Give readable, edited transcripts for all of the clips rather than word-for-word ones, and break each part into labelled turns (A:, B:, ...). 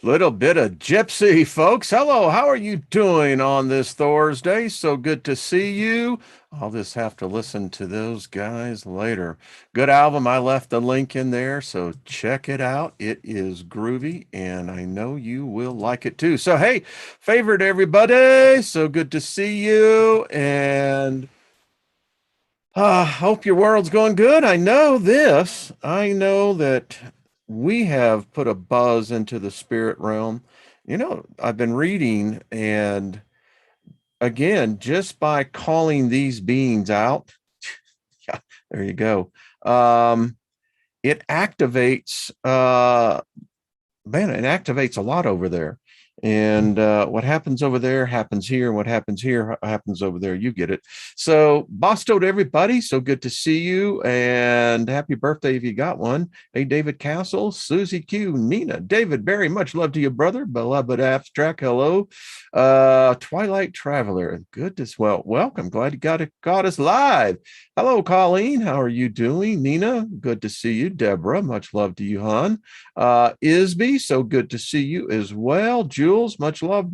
A: Little bit of gypsy, folks. Hello, how are you doing on this Thursday? So good to see you. I'll just have to listen to those guys later. Good album. I left the link in there, so check it out. It is groovy, and I know you will like it too. So, hey, favorite everybody. So good to see you, and hope your world's going good. I know this. I know that we have put a buzz into the spirit realm. I've been reading, and again, just by calling these beings out, yeah, there you go. It activates, man, it activates a lot over there. And what happens over there happens here, and what happens here happens over there. You get it. So, BOSTO to everybody. So good to see you, and happy birthday if you got one. Hey, David Castle, Susie Q, Nina, David Barry. Much love to you, brother. Beloved Abstract. Hello, Twilight Traveler. Good as well. Welcome. Glad you got us live. Hello, Colleen. How are you doing? Nina, good to see you. Deborah, much love to you, hon. Isby, so good to see you as well. Jules, much love.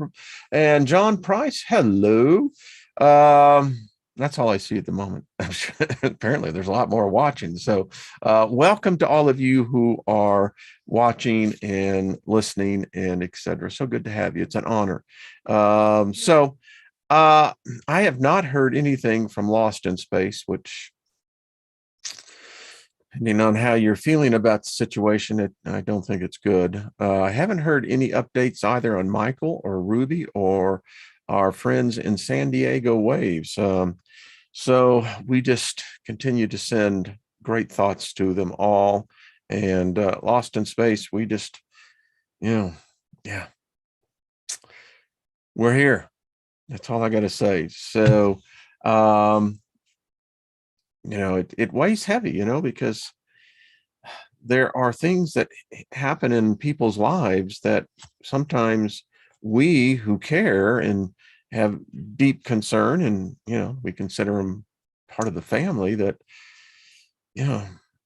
A: And John Price, hello. That's all I see at the moment. Apparently, there's a lot more watching. So, welcome to all of you who are watching and listening and etc. So good to have you. It's an honor. I have not heard anything from Lost in Space, which, depending on how you're feeling about the situation, I don't think it's good. I haven't heard any updates either on Michael or Ruby or our friends in San Diego Waves. So we just continue to send great thoughts to them all. And Lost in Space, we just, yeah, we're here. That's all I got to say. So, it weighs heavy, because there are things that happen in people's lives that sometimes we who care and have deep concern, and we consider them part of the family, that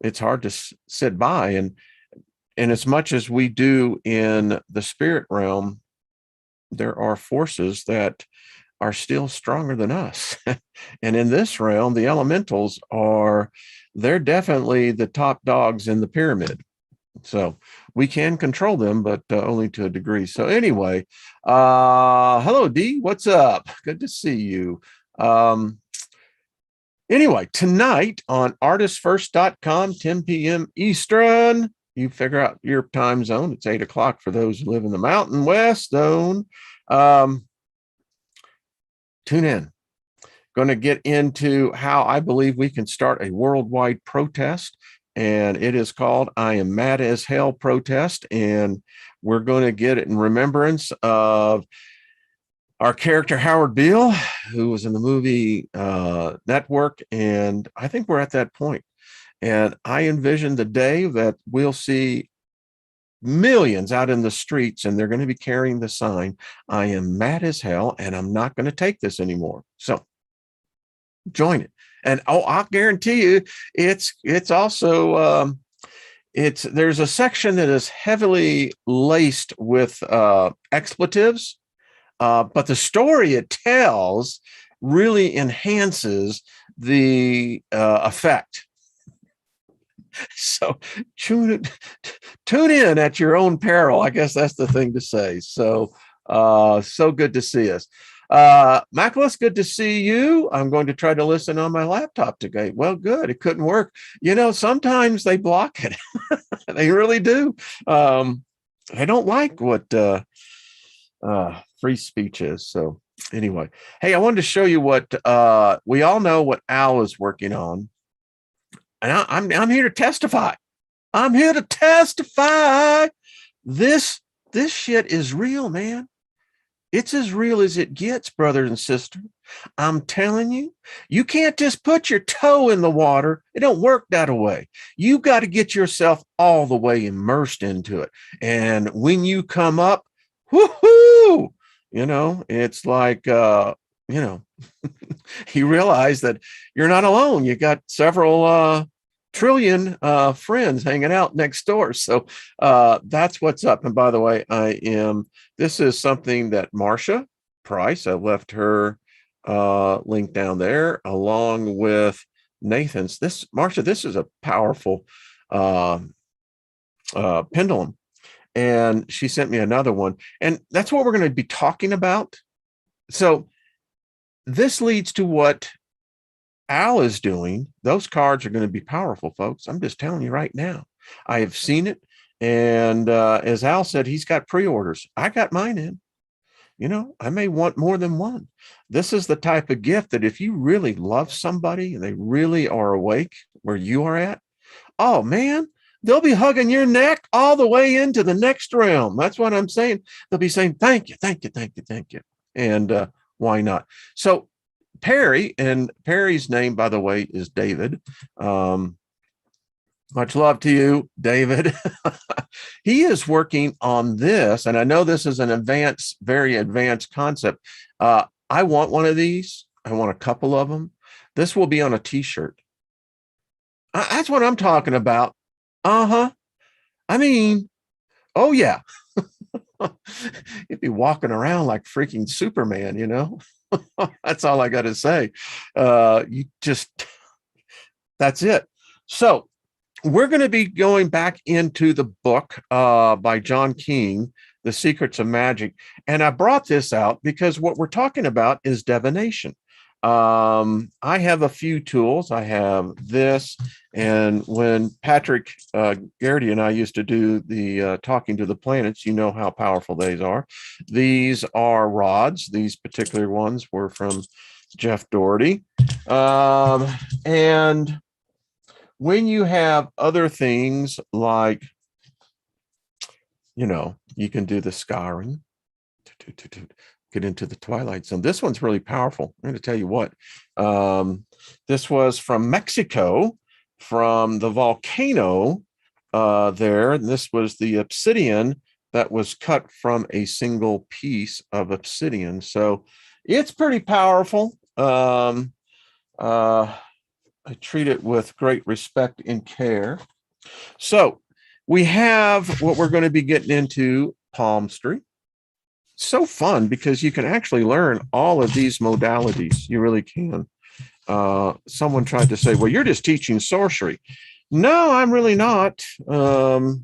A: it's hard to sit by, and as much as we do in the spirit realm, there are forces that are still stronger than us. And in this realm, the elementals they're definitely the top dogs in the pyramid. So we can control them, but only to a degree. So anyway, hello, D. What's up? Good to see you. Anyway, tonight on artistfirst.com, 10 p.m. Eastern, you figure out your time zone. It's 8 o'clock for those who live in the Mountain West zone. Tune in. Going to get into how I believe we can start a worldwide protest, and it is called I Am Mad as Hell protest, and we're going to get it in remembrance of our character Howard Beale, who was in the movie Network, and I think we're at that point. And I envision the day that we'll see millions out in the streets, and they're going to be carrying the sign, I am mad as hell, and I'm not going to take this anymore. So join it. And I'll guarantee you, it's also there's a section that is heavily laced with expletives, but the story it tells really enhances the effect. So tune in at your own peril. I guess that's the thing to say. So so good to see us. Macalis, good to see you. I'm going to try to listen on my laptop today. Well, good. It couldn't work. Sometimes they block it. They really do. I don't like what free speech is. So anyway, hey, I wanted to show you what we all know what Al is working on. And I'm here to testify. I'm here to testify. This shit is real, man. It's as real as it gets, brother and sister. I'm telling you, you can't just put your toe in the water. It don't work that way. You got to get yourself all the way immersed into it. And when you come up, whoo-hoo, it's like, you realize that you're not alone. You got several trillion friends hanging out next door. So that's what's up. And by the way, this is something that Marsha Price, I left her link down there along with Nathan's. Marsha, this is a powerful uh, pendulum. And she sent me another one. And that's what we're going to be talking about. So this leads to what Al is doing. Those cards are going to be powerful, folks. I'm just telling you right now. I have seen it. And as Al said, he's got pre-orders. I got mine in. I may want more than one. This is the type of gift that if you really love somebody and they really are awake where you are at, oh man, they'll be hugging your neck all the way into the next realm. That's what I'm saying. They'll be saying, thank you, thank you, thank you, thank you. And why not? So Perry, and Perry's name, by the way, is David. Much love to you, David. He is working on this, and I know this is an very advanced concept. I want one of these. I want a couple of them. This will be on a t-shirt. That's what I'm talking about. Uh-huh. I mean, oh yeah. You'd be walking around like freaking Superman, That's all I got to say. That's it. So we're going to be going back into the book by John King, The Secrets of Magic. And I brought this out because what we're talking about is divination. I have a few tools. I have this. And when Patrick Garrity and I used to do the talking to the planets, you know how powerful these are. These are rods. These particular ones were from Jeff Doherty. And when you have other things like, you can do the scouring, get into the twilight zone. This one's really powerful. I'm going to tell you what. This was from Mexico, from the volcano there. And this was the obsidian that was cut from a single piece of obsidian. So it's pretty powerful. I treat it with great respect and care. So we have what we're going to be getting into, palmistry. So fun because you can actually learn all of these modalities. You really can. Someone tried to say, well, you're just teaching sorcery. No, I'm really not. If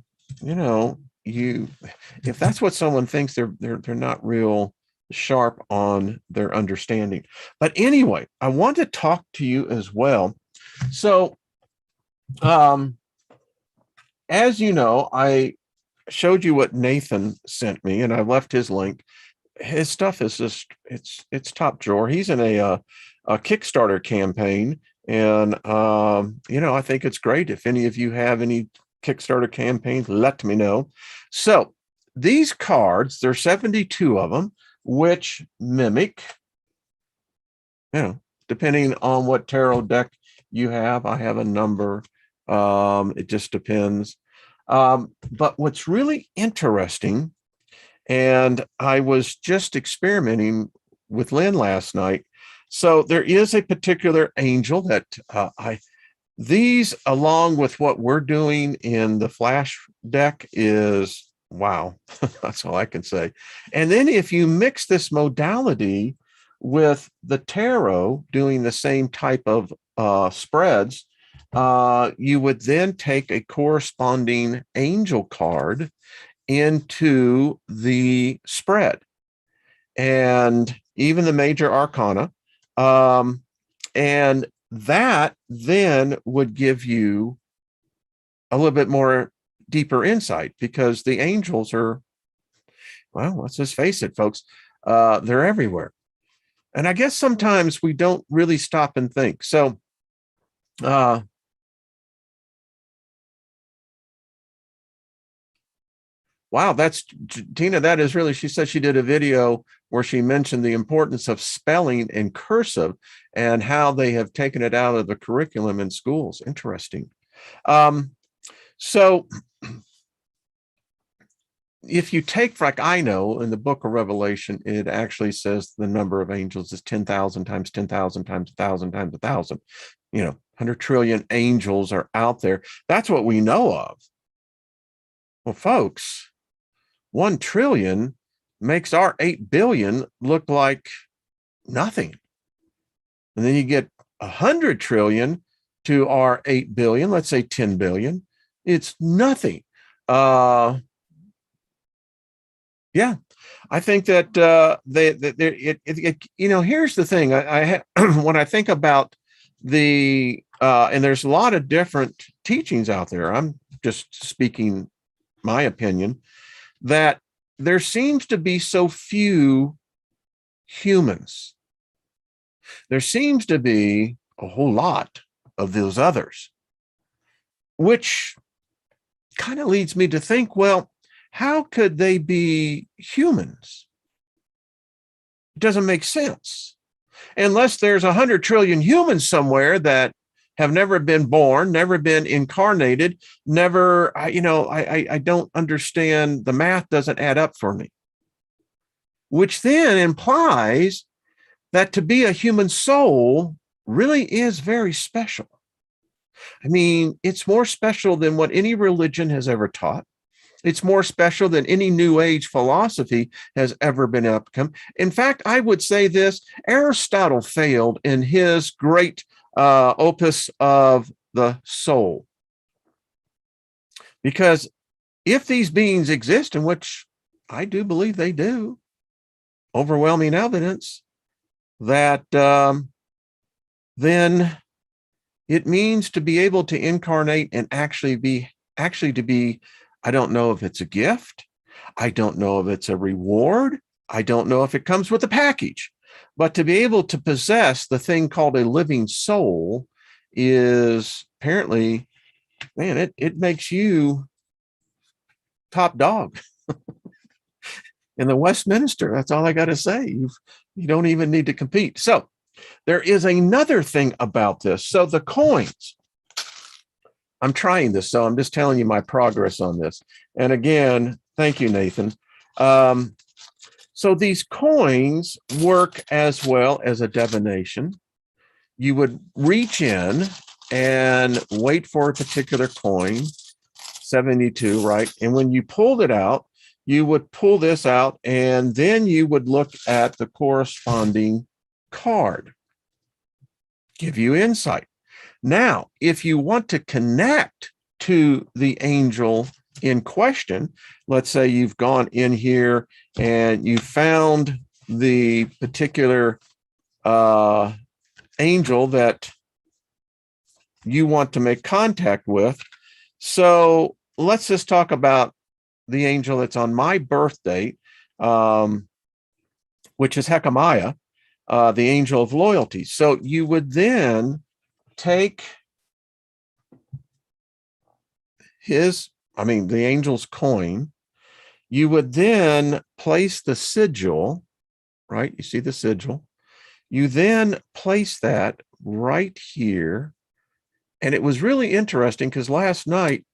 A: that's what someone thinks, they're not real sharp on their understanding. But anyway, I want to talk to you as well. So, as you know, I showed you what Nathan sent me, and I left his link. His stuff is just it's top drawer. He's in a Kickstarter campaign, and I think it's great. If any of you have any Kickstarter campaigns, let me know. So these cards, there's 72 of them, which mimic, depending on what tarot deck you have. I have a number. It just depends. But what's really interesting, and I was just experimenting with Lynn last night. So there is a particular angel that these, along with what we're doing in the flash deck, is wow. That's all I can say. And then if you mix this modality with the tarot, doing the same type of spreads, you would then take a corresponding angel card into the spread, and even the major arcana. And that then would give you a little bit more deeper insight, because the angels are, well, let's just face it, folks, they're everywhere. And I guess sometimes we don't really stop and think. So, wow, that's Tina. That is really, she said she did a video where she mentioned the importance of spelling in cursive and how they have taken it out of the curriculum in schools. Interesting. So if you take, like I know in the book of Revelation, it actually says the number of angels is 10,000 times 10,000 times 1,000 times 1,000. 100 trillion angels are out there. That's what we know of. Well, folks, 1 trillion makes our 8 billion look like nothing. And then you get 100 trillion to our 8 billion, let's say 10 billion. It's nothing. Yeah, I think that here's the thing. When I think about and there's a lot of different teachings out there. I'm just speaking my opinion that there seems to be so few humans. There seems to be a whole lot of those others, which kind of leads me to think, well, how could they be humans? It doesn't make sense. Unless there's 100 trillion humans somewhere that have never been born, never been incarnated, never, I don't understand. The math doesn't add up for me, which then implies that to be a human soul really is very special. I mean, it's more special than what any religion has ever taught. It's more special than any New Age philosophy has ever been outcome. In fact, I would say this: Aristotle failed in his great opus of the soul. Because if these beings exist, in which I do believe they do, overwhelming evidence, that then it means to be able to incarnate and actually to be, I don't know if it's a gift. I don't know if it's a reward. I don't know if it comes with a package, but to be able to possess the thing called a living soul is apparently, man, it makes you top dog in the Westminster. That's all I got to say. You don't even need to compete. So there is another thing about this. So the coins, I'm trying this, so I'm just telling you my progress on this. And again, thank you, Nathan. So these coins work as well as a divination. You would reach in and wait for a particular coin, 72, right? And when you pulled it out, you would pull this out, and then you would look at the corresponding card, give you insight. Now, if you want to connect to the angel in question, let's say you've gone in here and you found the particular angel that you want to make contact with. So let's just talk about the angel that's on my birth date, which is Hekamiah, the angel of loyalty. So you would then take the angel's coin. You would then place the sigil, right? You see the sigil. You then place that right here. And it was really interesting because last night,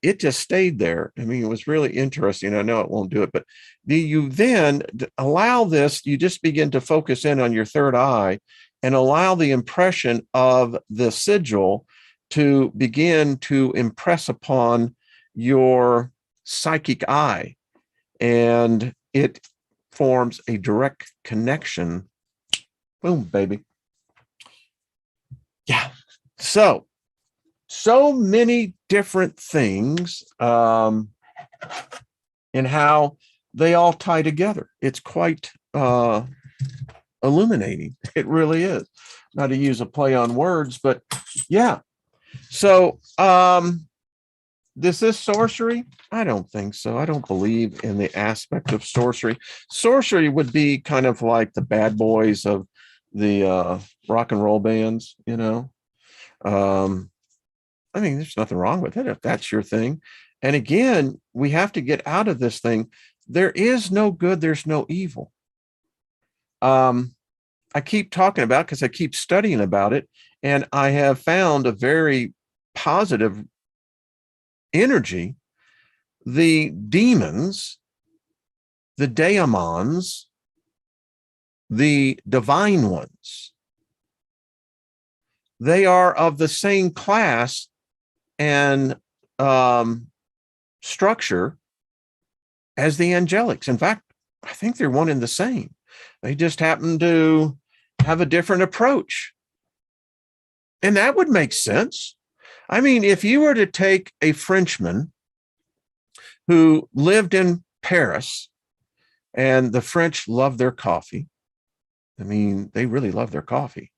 A: it just stayed there. I mean, it was really interesting. I know it won't do it, but you then allow this, you just begin to focus in on your third eye and allow the impression of the sigil to begin to impress upon your psychic eye. And it forms a direct connection. Boom, baby. Yeah. So many different things in how they all tie together. It's quite illuminating. It really is. Not to use a play on words, but yeah. So this is sorcery? I don't think so. I don't believe in the aspect of sorcery. Sorcery would be kind of like the bad boys of the rock and roll bands, you know. I mean, there's nothing wrong with it if that's your thing. And again, we have to get out of this thing. There is no good, there's no evil. I keep talking about it because I keep studying about it, and I have found a very positive energy. The demons, the daemons, the divine ones, they are of the same class and structure as the angelics. In fact, I think they're one and the same. They just happen to have a different approach. And that would make sense. I mean, if you were to take a Frenchman who lived in Paris, and the French love their coffee. I mean, they really love their coffee.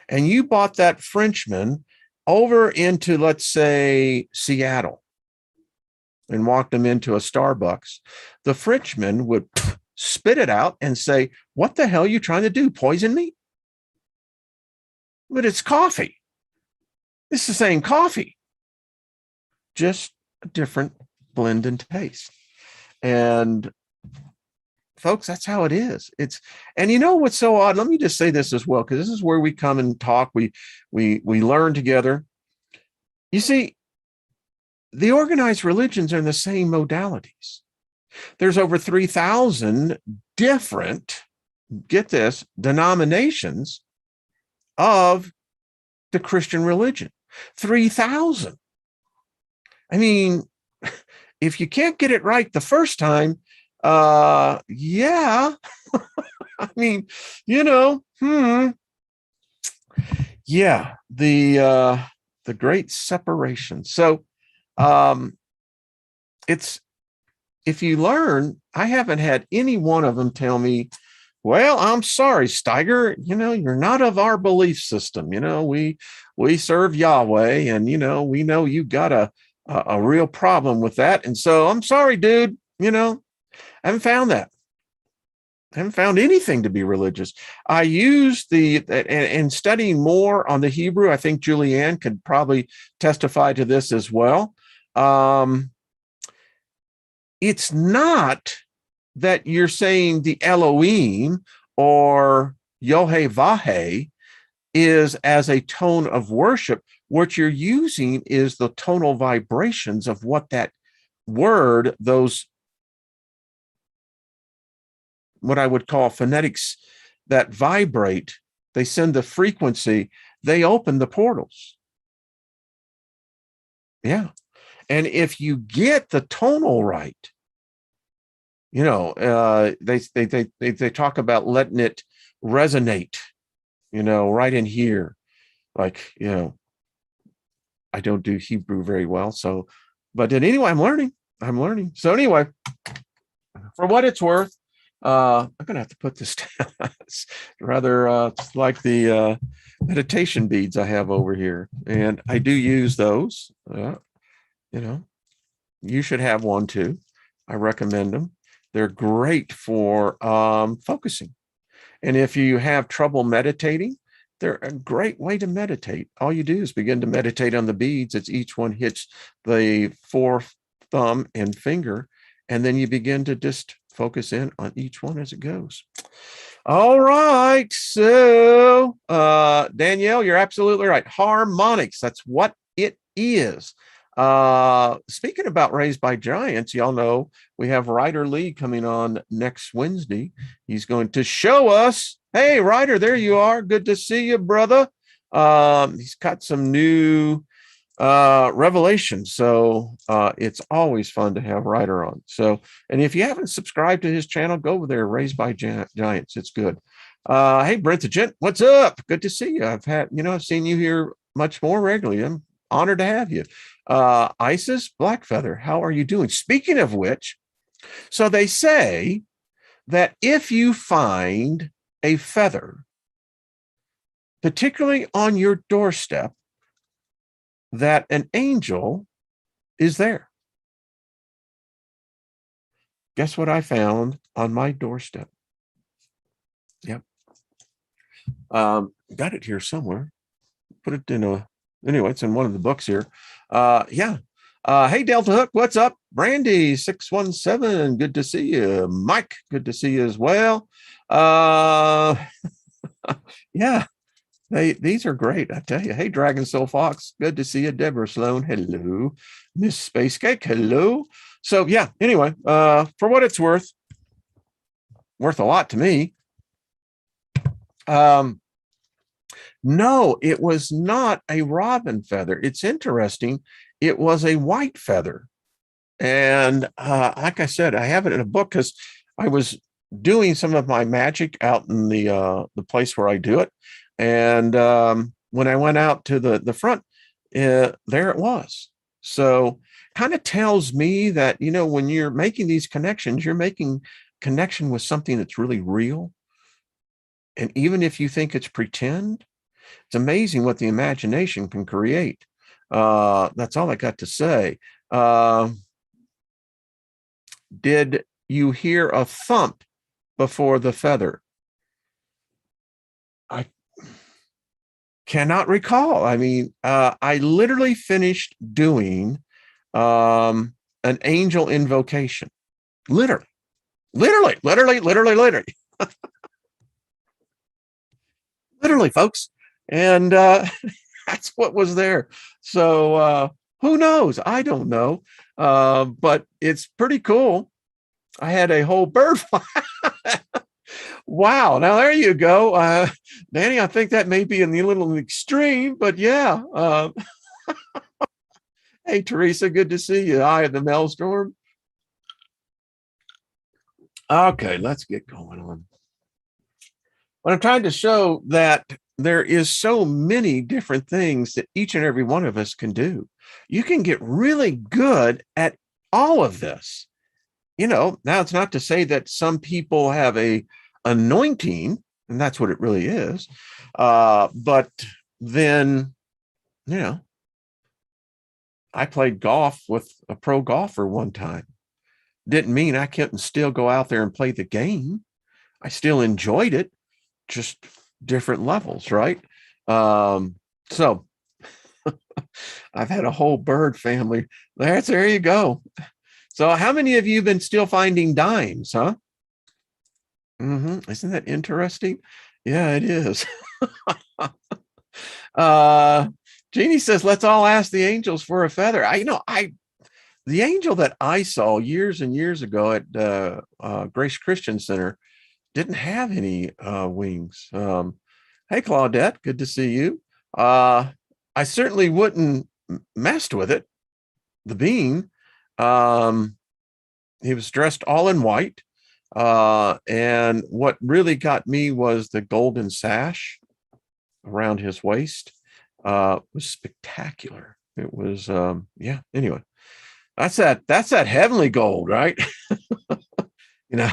A: And you bought that Frenchman over into, let's say, Seattle, and walked him into a Starbucks. The Frenchman would spit it out and say, "What the hell are you trying to do? Poison me?" But it's coffee. It's the same coffee, just a different blend and taste. And folks, that's how it is. And you know what's so odd? Let me just say this as well, because this is where we come and talk. We learn together. You see, the organized religions are in the same modalities. There's over 3,000 different, get this, denominations of the Christian religion. 3,000. I mean, if you can't get it right the first time, yeah. I mean, yeah, the great separation. So it's, if you learn, I haven't had any one of them tell me, "Well, I'm sorry, Steiger, you're not of our belief system. We serve Yahweh, and we know you got a real problem with that. And so I'm sorry, dude, I haven't found that. I haven't found anything to be religious. I use and studying more on the Hebrew, I think Julianne could probably testify to this as well. It's not that you're saying the Elohim or Yohe-Vahe is as a tone of worship. What you're using is the tonal vibrations of what that word, those what I would call phonetics that vibrate, they send the frequency, they open the portals. Yeah. And if you get the tonal right, they talk about letting it resonate, right in here. Like, I don't do Hebrew very well. So, but anyway, I'm learning. So anyway, for what it's worth, I'm going to have to put this down. It's rather like the meditation beads I have over here. And I do use those. You should have one too. I recommend them. They're great for focusing. And if you have trouble meditating, they're a great way to meditate. All you do is begin to meditate on the beads as each one hits the fourth thumb and finger. And then you begin to just focus in on each one as it goes. All right. So, Danielle, you're absolutely right. Harmonics. That's what it is. Speaking about Raised by Giants, y'all know we have Ryder Lee coming on next Wednesday. He's going to show us. Hey, Ryder, there you are. Good to see you, brother. He's got some new revelation. So it's always fun to have Ryder on. So, and if you haven't subscribed to his channel, go over there, Raised by Giants. It's good. Hey, Brent the Gent, what's up? Good to see you. I've seen you here much more regularly. I'm honored to have you. Isis Blackfeather, how are you doing? Speaking of which, so they say that if you find a feather, particularly on your doorstep, that an angel is there. Guess what I found on my doorstep? Yep. Got it here somewhere. Put it in anyway, it's in one of the books here. Yeah. Hey, Delta Hook, what's up? Brandy 617, good to see you. Mike, good to see you as well. Yeah. These are great, I tell you. Hey, Dragon Soul Fox, good to see you. Deborah Sloan, hello. Miss Space Cake, hello. So yeah, anyway, for what it's worth a lot to me. No, it was not a robin feather. It's interesting. It was a white feather. And like I said, I have it in a book because I was doing some of my magic out in the place where I do it. And when I went out to the front, there it was. So kind of tells me that, you know, when you're making these connections, you're making connection with something that's really real. And even if you think it's pretend, it's amazing what the imagination can create. That's all I got to say. Did you hear a thump before the feather? I cannot recall. I mean, I literally finished doing an angel invocation. Literally, literally, literally, literally, literally, literally, folks. And that's what was there. So who knows? I don't know. But it's pretty cool. I had a whole bird fly. Wow. Now there you go. Danny, I think that may be in the little extreme, but yeah. Hey, Teresa, good to see you. Eye of the Maelstrom. Okay, let's get going on. What I'm trying to show that there is so many different things that each and every one of us can do. You can get really good at all of this. You know, now it's not to say that some people have a anointing, and that's what it really is. But then, you know, I played golf with a pro golfer one time. Didn't mean I couldn't still go out there and play the game. I still enjoyed it, just different levels, right? So I've had a whole bird family. There you go. So how many of you have been still finding dimes, huh? Isn't that interesting? Yeah, it is. uh Jeannie says, let's all ask the angels for a feather. The angel that I saw years and years ago at Grace Christian Center didn't have any wings. Hey, Claudette, good to see you. I certainly wouldn't messed with it. The being, he was dressed all in white. And what really got me was the golden sash around his waist. Was spectacular. It was, yeah, anyway, that's that heavenly gold, right? You know,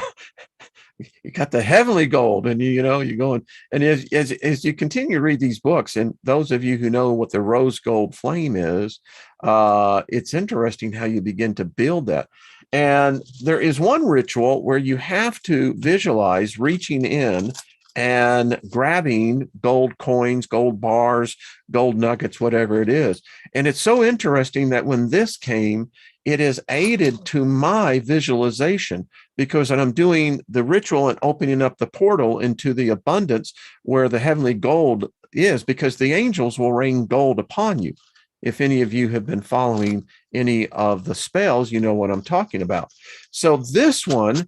A: you got the heavenly gold, and you know, you're going, and as you continue to read these books, and those of you who know what the rose gold flame is, it's interesting how you begin to build that. And there is one ritual where you have to visualize reaching in and grabbing gold coins, gold bars, gold nuggets, whatever it is. And it's so interesting that when this came, it has aided to my visualization, because when I'm doing the ritual and opening up the portal into the abundance where the heavenly gold is, because the angels will rain gold upon you. If any of you have been following any of the spells, you know what I'm talking about. So this one,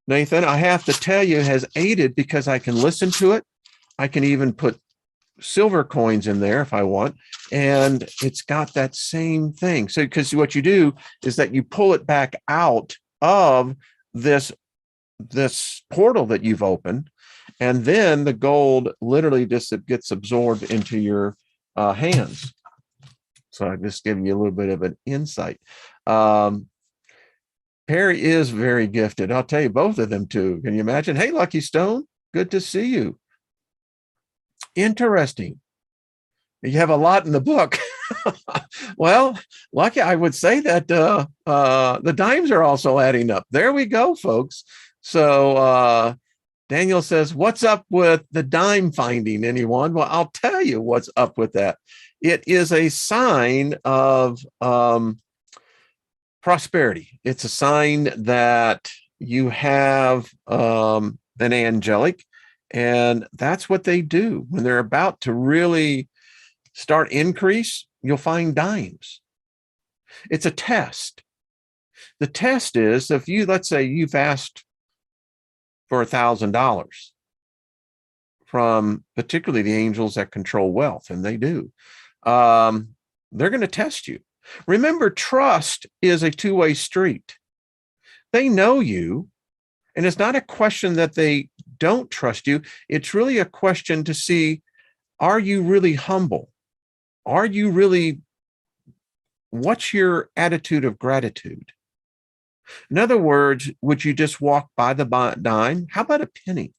A: Nathan, I have to tell you, has aided because I can listen to it. I can even put silver coins in there if I want, and it's got that same thing. So because what you do is that you pull it back out of this portal that you've opened, and then the gold literally just gets absorbed into your hands. So I'm just giving you a little bit of an insight. Perry is very gifted. I'll tell you, both of them too. Can you imagine? Hey, Lucky Stone, good to see you. Interesting. You have a lot in the book. Well, Lucky, I would say that the dimes are also adding up. There we go, folks. So Daniel says, what's up with the dime finding, anyone? Well, I'll tell you what's up with that. It is a sign of prosperity. It's a sign that you have an angelic, and that's what they do when they're about to really start increase. You'll find dimes. It's a test. The test is, if you, let's say you've asked for $1,000 from particularly the angels that control wealth, and they do. They're going to test you. Remember, trust is a two-way street. They know you, and it's not a question that they don't trust you. It's really a question to see, are you really humble? Are you really, what's your attitude of gratitude? In other words, would you just walk by the dime? How about a penny?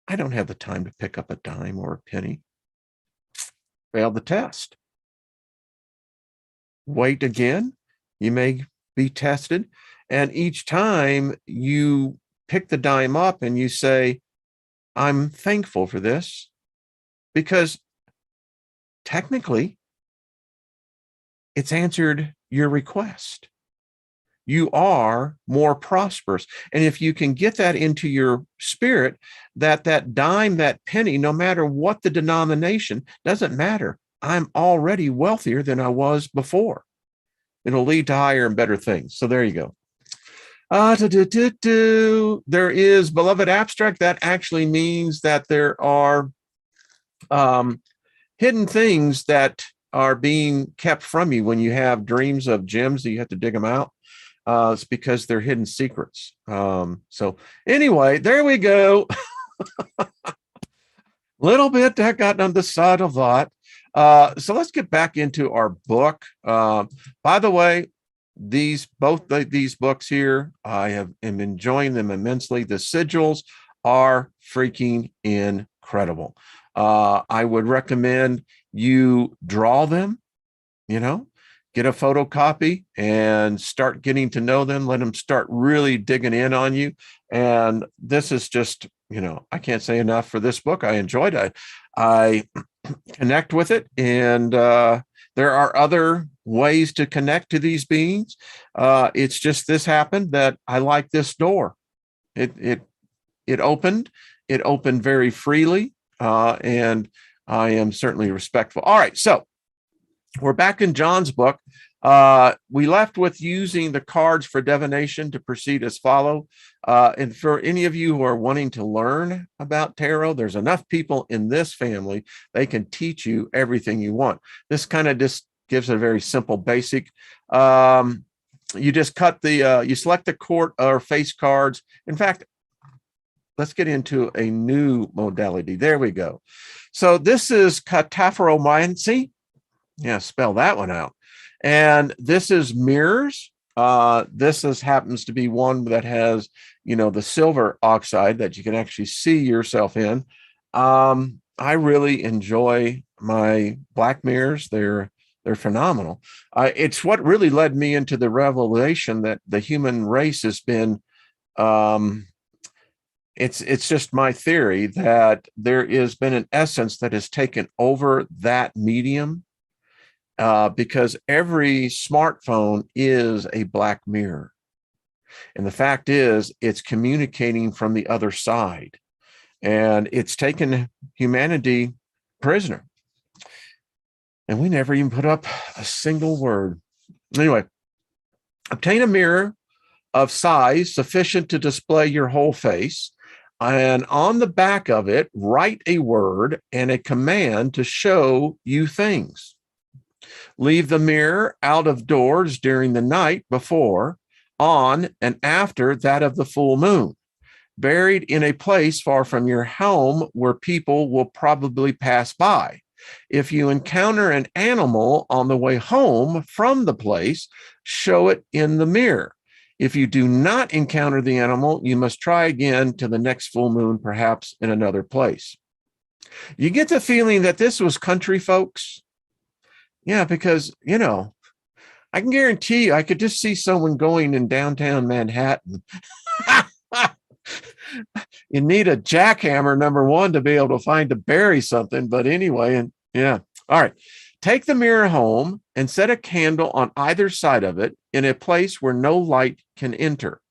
A: I don't have the time to pick up a dime or a penny. Failed the test. Wait again. You may be tested. And each time you pick the dime up and you say, I'm thankful for this, because technically it's answered your request. You are more prosperous. And if you can get that into your spirit, that dime, that penny, no matter what the denomination, doesn't matter. I'm already wealthier than I was before. It'll lead to higher and better things. So there you go. There is beloved abstract. That actually means that there are hidden things that are being kept from you when you have dreams of gems that you have to dig them out. It's because they're hidden secrets. So anyway, there we go. Little bit that got on the side of that. So let's get back into our book. By the way, these books here, am enjoying them immensely. The sigils are freaking incredible. I would recommend you draw them, get a photocopy and start getting to know them. Let them start really digging in on you. And this is just, I can't say enough for this book. I enjoyed it. I connect with it. And there are other ways to connect to these beings. It's just this happened that I like this door. It opened very freely. And I am certainly respectful. All right. So we're back in John's book. We left with using the cards for divination to proceed as follow. And for any of you who are wanting to learn about tarot, there's enough people in this family. They can teach you everything you want. This kind of just gives a very simple basic. You just you select the court or face cards. In fact, let's get into a new modality. There we go. So this is cataphoromancy. Yeah, spell that one out. And this is mirrors. This happens to be one that has, the silver oxide that you can actually see yourself in. I really enjoy my black mirrors. They're phenomenal. It's what really led me into the revelation that the human race has been. It's just my theory that there has been an essence that has taken over that medium. Because every smartphone is a black mirror. And the fact is, it's communicating from the other side. And it's taken humanity prisoner. And we never even put up a single word. Anyway, obtain a mirror of size sufficient to display your whole face. And on the back of it, write a word and a command to show you things. Leave the mirror out of doors during the night before, on, and after that of the full moon, buried in a place far from your home where people will probably pass by. If you encounter an animal on the way home from the place, show it in the mirror. If you do not encounter the animal, you must try again to the next full moon, perhaps in another place. You get the feeling that this was country folks. Yeah, because, I can guarantee you, I could just see someone going in downtown Manhattan. You need a jackhammer, number one, to be able to bury something. But anyway, and yeah. All right. Take the mirror home and set a candle on either side of it in a place where no light can enter.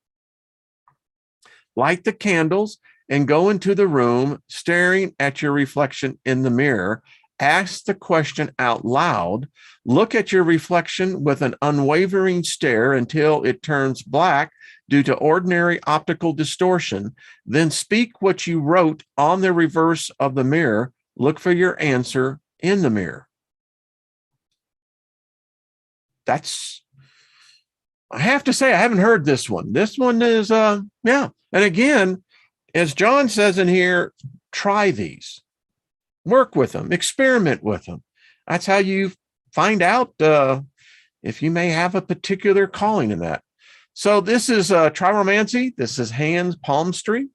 A: Light the candles and go into the room staring at your reflection in the mirror Ask the question out loud. Look at your reflection with an unwavering stare until it turns black due to ordinary optical distortion. Then speak what you wrote on the reverse of the mirror. Look for your answer in the mirror. I have to say, I haven't heard this one. This one is, yeah. And again, as John says in here, try these, work with them, experiment with them. That's how you find out if you may have a particular calling in that. So this is triromancy. This is hand palmistry.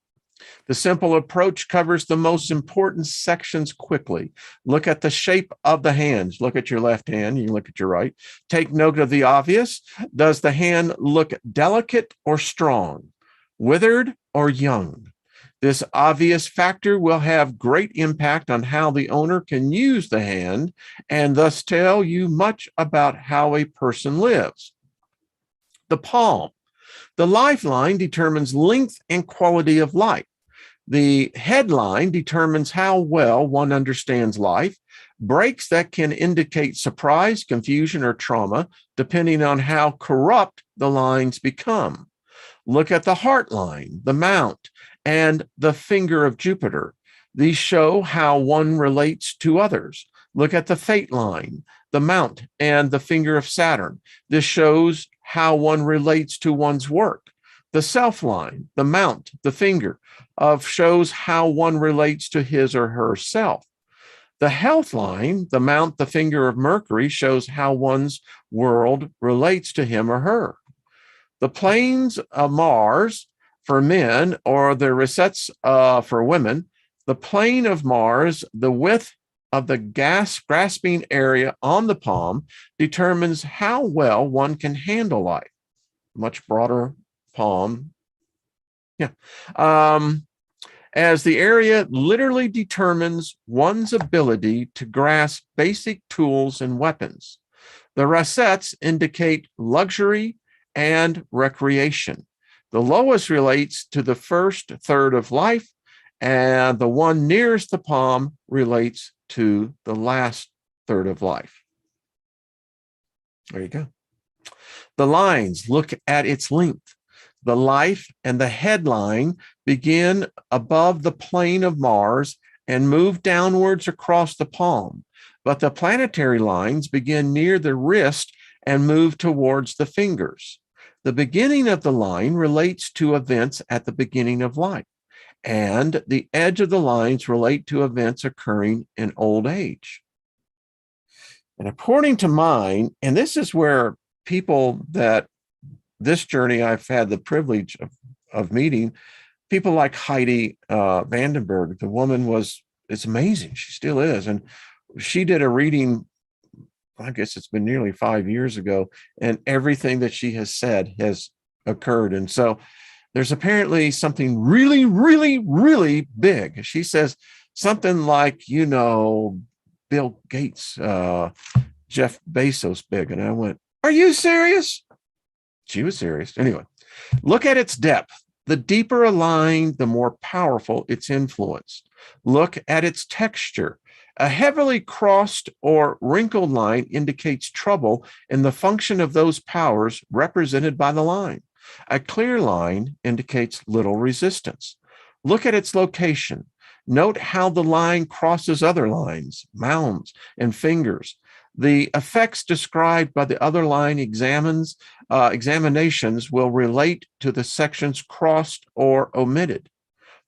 A: The simple approach covers the most important sections quickly. Look at the shape of the hands. Look at your left hand. You look at your right. Take note of the obvious. Does the hand look delicate or strong, withered or young? This obvious factor will have great impact on how the owner can use the hand and thus tell you much about how a person lives. The palm. The lifeline determines length and quality of life. The headline determines how well one understands life. Breaks that can indicate surprise, confusion, or trauma, depending on how corrupt the lines become. Look at the heart line, the mount, and the finger of Jupiter. These show how one relates to others. Look at the fate line, the mount, and the finger of Saturn. This shows how one relates to one's work. The self line, the mount, the finger of shows how one relates to his or herself. The health line, the mount, the finger of Mercury, shows how one's world relates to him or her. The planes of Mars for men, or the resets for women. The plane of Mars, the width of the grasping area on the palm, determines how well one can handle life. Much broader palm. Yeah. As the area literally determines one's ability to grasp basic tools and weapons. The rasets indicate luxury and recreation. The lowest relates to the first third of life, and the one nearest the palm relates to the last third of life. There you go. The lines, look at its length. The life and the headline begin above the plane of Mars and move downwards across the palm, but the planetary lines begin near the wrist and move towards the fingers. The beginning of the line relates to events at the beginning of life, and the edge of the lines relate to events occurring in old age. And according to mine, and this is where people that this journey I've had the privilege of meeting, people like Heidi Vandenberg. The woman it's amazing. She still is. And she did a reading, I guess it's been nearly 5 years ago, and everything that she has said has occurred. And so there's apparently something really, really, really big. She says something like, Bill Gates, Jeff Bezos big. And I went, are you serious? She was serious. Anyway, look at its depth. The deeper a line, the more powerful its influence. Look at its texture. A heavily crossed or wrinkled line indicates trouble in the function of those powers represented by the line. A clear line indicates little resistance. Look at its location. Note how the line crosses other lines, mounds, and fingers. The effects described by the other line examinations will relate to the sections crossed or omitted.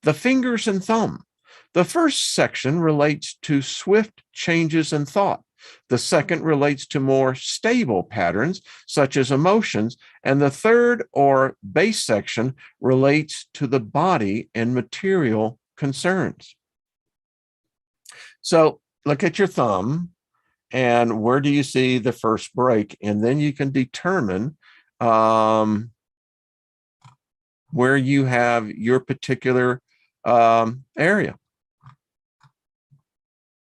A: The fingers and thumb. The first section relates to swift changes in thought. The second relates to more stable patterns, such as emotions. And the third or base section relates to the body and material concerns. So look at your thumb. And where do you see the first break? And then you can determine where you have your particular area.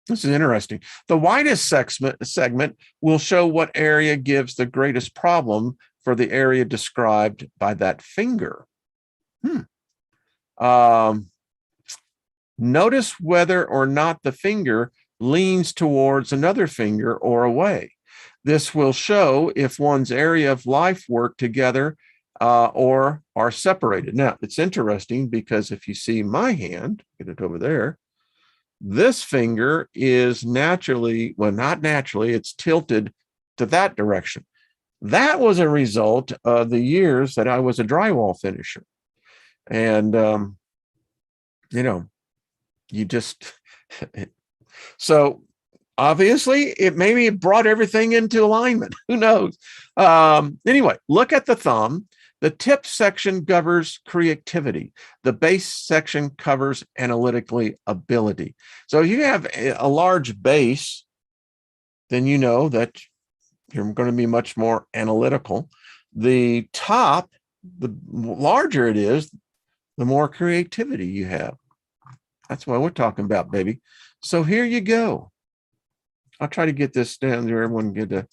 A: This is interesting. The widest segment will show what area gives the greatest problem for the area described by that finger. Notice whether or not the finger leans towards another finger or away. This will show if one's area of life work together or are separated. Now, it's interesting because if you see my hand, get it over there, this finger is naturally, well, not naturally, it's tilted to that direction. That was a result of the years that I was a drywall finisher. And, you just, so obviously it maybe brought everything into alignment. Who knows? Anyway, look at the thumb. The tip section covers creativity. The base section covers analytically ability. So if you have a large base, then you know that you're going to be much more analytical. The top, the larger it is, the more creativity you have. That's what we're talking about, baby. So here you go. I'll try to get this down there. Everyone get a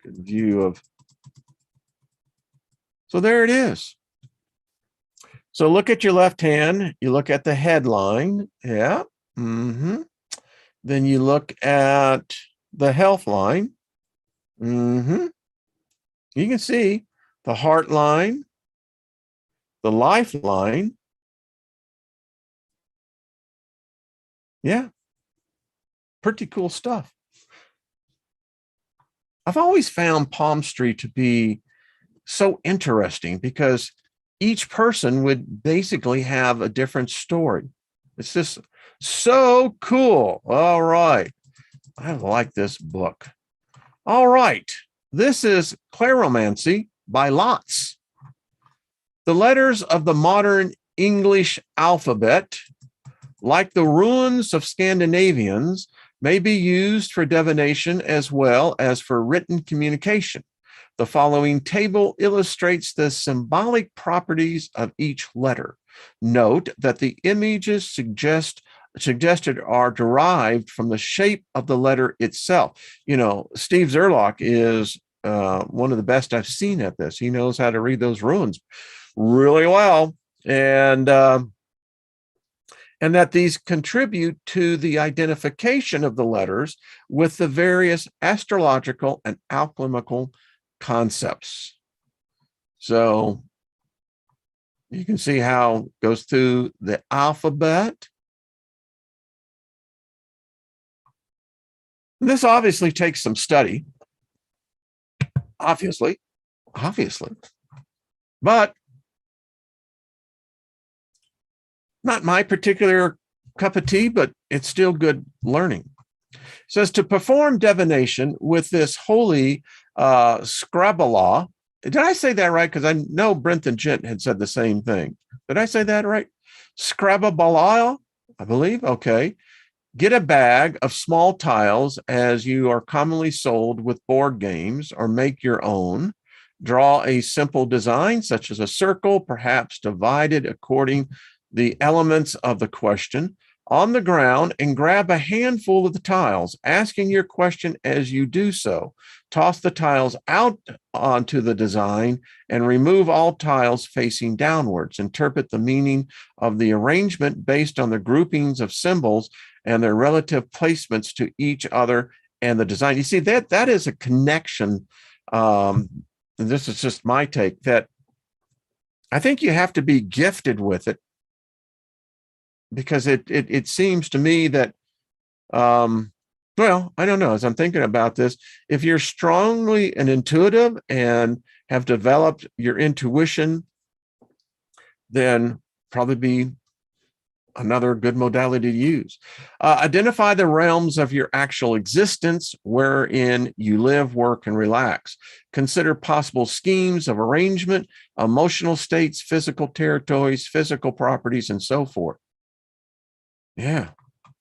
A: good view of. So there it is. So look at your left hand. You look at the headline. Yeah. Mm-hmm. Then you look at the health line. Mm-hmm. You can see the heart line, the lifeline. Yeah. Pretty cool stuff. I've always found palmistry to be so interesting because each person would basically have a different story. It's just so cool. All right. I like this book. All right. This is Claromancy by Lots. The letters of the modern English alphabet, like the runes of Scandinavians, may be used for divination as well as for written communication. The following table illustrates the symbolic properties of each letter. Note that the images suggested are derived from the shape of the letter itself. You know, Steve Zerlock is one of the best I've seen at this. He knows how to read those runes really well. And that these contribute to the identification of the letters with the various astrological and alchemical concepts. So you can see how it goes through the alphabet. This obviously takes some study, obviously, but not my particular cup of tea, but it's still good learning. It says to perform divination with this holy Scrabala. Did I say that right? Because I know Brenton Gent had said the same thing. Did I say that right? Scrabala, I believe. Okay. Get a bag of small tiles as you are commonly sold with board games, or make your own. Draw a simple design such as a circle, perhaps divided according the elements of the question, on the ground, and grab a handful of the tiles, asking your question as you do so. Toss the tiles out onto the design and remove all tiles facing downwards. Interpret the meaning of the arrangement based on the groupings of symbols and their relative placements to each other and the design. You see, that is a connection. And this is just my take, that I think you have to be gifted with it, because it seems to me that, well, I don't know, as I'm thinking about this, if you're strongly an intuitive and have developed your intuition, then probably be another good modality to use. Identify the realms of your actual existence wherein you live, work, and relax. Consider possible schemes of arrangement, emotional states, physical territories, physical properties, and so forth. Yeah. You